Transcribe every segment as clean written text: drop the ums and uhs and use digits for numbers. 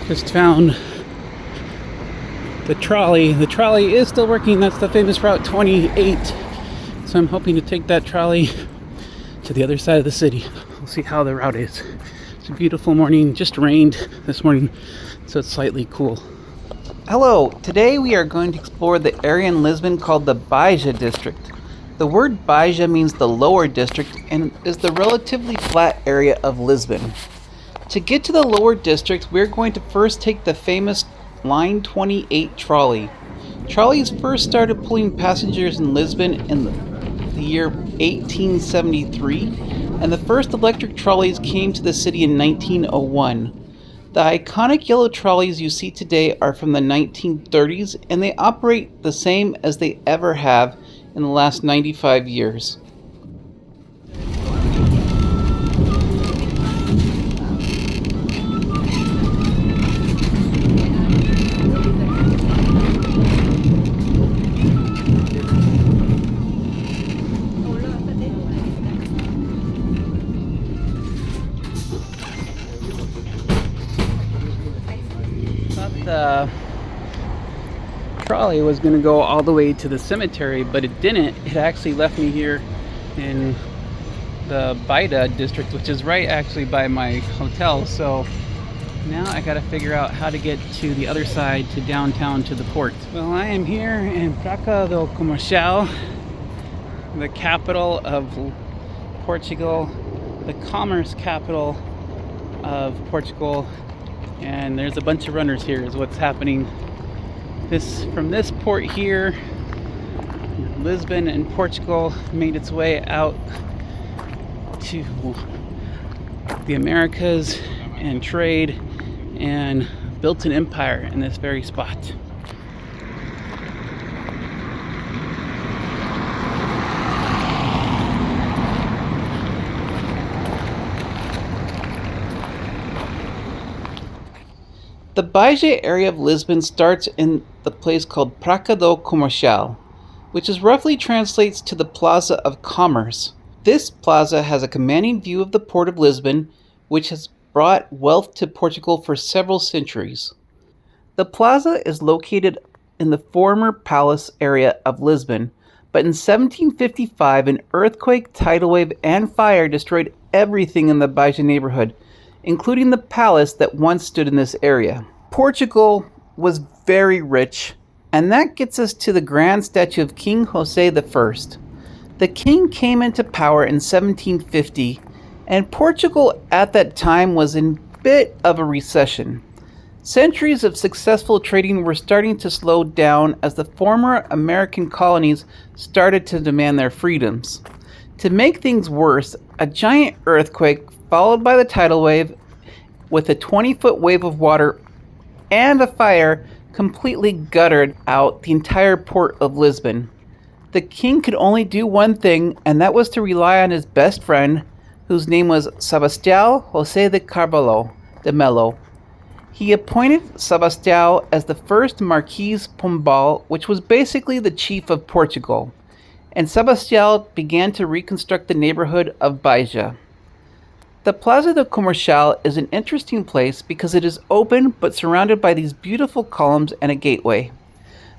Just found the trolley. The trolley is still working. That's the famous Route 28. So I'm hoping to take that trolley to the other side of the city. We'll see how the route is. It's a beautiful morning. Just rained this morning, so it's slightly cool. Hello, today we are going to explore the area in Lisbon called the Baixa District. The word Baixa means the lower district and is the relatively flat area of Lisbon. To get to the lower district, we're going to first take the famous Line 28 trolley. Trolleys first started pulling passengers in Lisbon in the year 1873, and the first electric trolleys came to the city in 1901. The iconic yellow trolleys you see today are from the 1930s, and they operate the same as they ever have in the last 95 years. The trolley was going to go all the way to the cemetery, but it didn't. It actually left me here in the Baixa District, which is right actually by my hotel. So now I got to figure out how to get to the other side, to downtown, to the port. Well, I am here in Praça do Comercial, the capital of Portugal, the commerce capital of Portugal. And there's a bunch of runners here is what's happening. From this port here, Lisbon and Portugal made its way out to the Americas and trade and built an empire in this very spot. The Baixa area of Lisbon starts in the place called Praça do Comercial, which roughly translates to the Plaza of Commerce. This plaza has a commanding view of the port of Lisbon, which has brought wealth to Portugal for several centuries. The plaza is located in the former palace area of Lisbon, but in 1755 an earthquake, tidal wave, and fire destroyed everything in the Baixa neighborhood, including the palace that once stood in this area. Portugal was very rich, and that gets us to the grand statue of King Jose I. The king came into power in 1750, and Portugal at that time was in a bit of a recession. Centuries of successful trading were starting to slow down as the former American colonies started to demand their freedoms. To make things worse, a giant earthquake followed by the tidal wave with a 20-foot wave of water and a fire completely guttered out the entire port of Lisbon. The king could only do one thing, and that was to rely on his best friend, whose name was Sebastião José de Carvalho de Melo. He appointed Sebastião as the first Marquês Pombal, which was basically the chief of Portugal, and Sebastião began to reconstruct the neighborhood of Baixa. The Plaza do Comercial is an interesting place because it is open but surrounded by these beautiful columns and a gateway.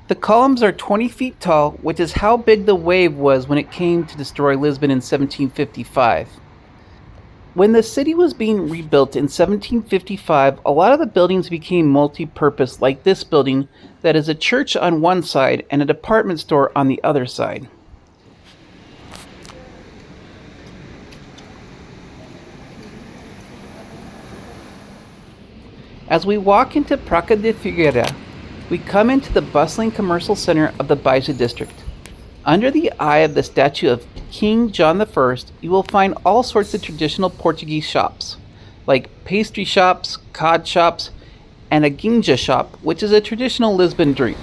The columns are 20 feet tall, which is how big the wave was when it came to destroy Lisbon in 1755. When the city was being rebuilt in 1755, a lot of the buildings became multi-purpose, like this building that is a church on one side and a department store on the other side. As we walk into Praça de Figueira, we come into the bustling commercial center of the Baixa District. Under the eye of the statue of King John I, you will find all sorts of traditional Portuguese shops, like pastry shops, cod shops, and a ginja shop, which is a traditional Lisbon drink.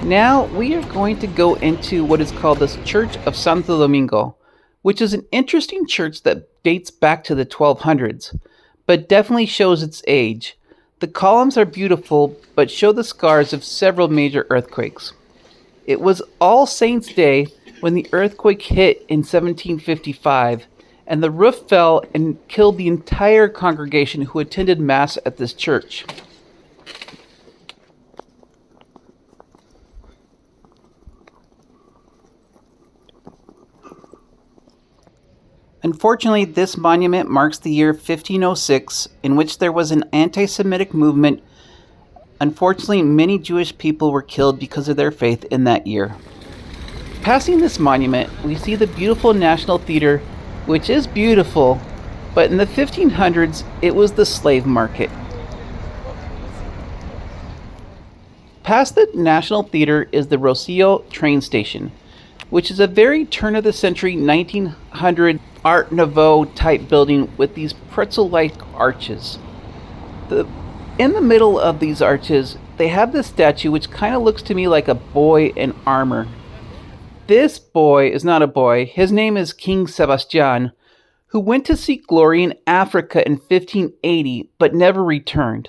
Now we are going to go into what is called the Church of Santo Domingo, which is an interesting church that dates back to the 1200s, but definitely shows its age. The columns are beautiful, but show the scars of several major earthquakes. It was All Saints' Day when the earthquake hit in 1755, and the roof fell and killed the entire congregation who attended Mass at this church. Unfortunately, this monument marks the year 1506, in which there was an anti-Semitic movement. Unfortunately, many Jewish people were killed because of their faith in that year. Passing this monument, we see the beautiful National Theater, which is beautiful, but in the 1500s, it was the slave market. Past the National Theater is the Rosillo train station, which is a very turn-of-the-century 1900 Art Nouveau type building with these pretzel-like arches. In the middle of these arches, they have this statue which kind of looks to me like a boy in armor. This boy is not a boy. His name is King Sebastian, who went to seek glory in Africa in 1580 but never returned.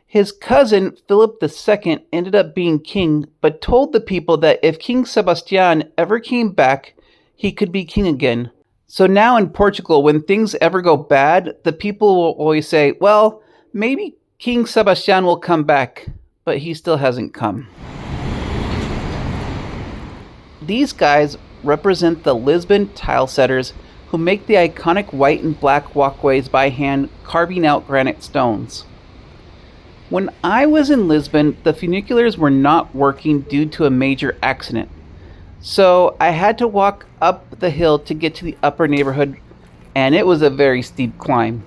His cousin, Philip II, ended up being king, but told the people that if King Sebastian ever came back, he could be king again. So now in Portugal, when things ever go bad, the people will always say, well, maybe King Sebastian will come back, but he still hasn't come. These guys represent the Lisbon tile setters who make the iconic white and black walkways by hand, carving out granite stones. When I was in Lisbon, the funiculars were not working due to a major accident. So I had to walk up the hill to get to the upper neighborhood, and it was a very steep climb.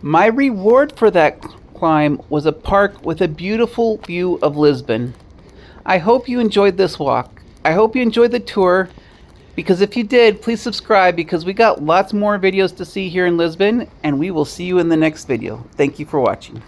My reward for that climb was a park with a beautiful view of Lisbon. I hope you enjoyed this walk. I hope you enjoyed the tour, because if you did, please subscribe because we got lots more videos to see here in Lisbon, and we will see you in the next video. Thank you for watching.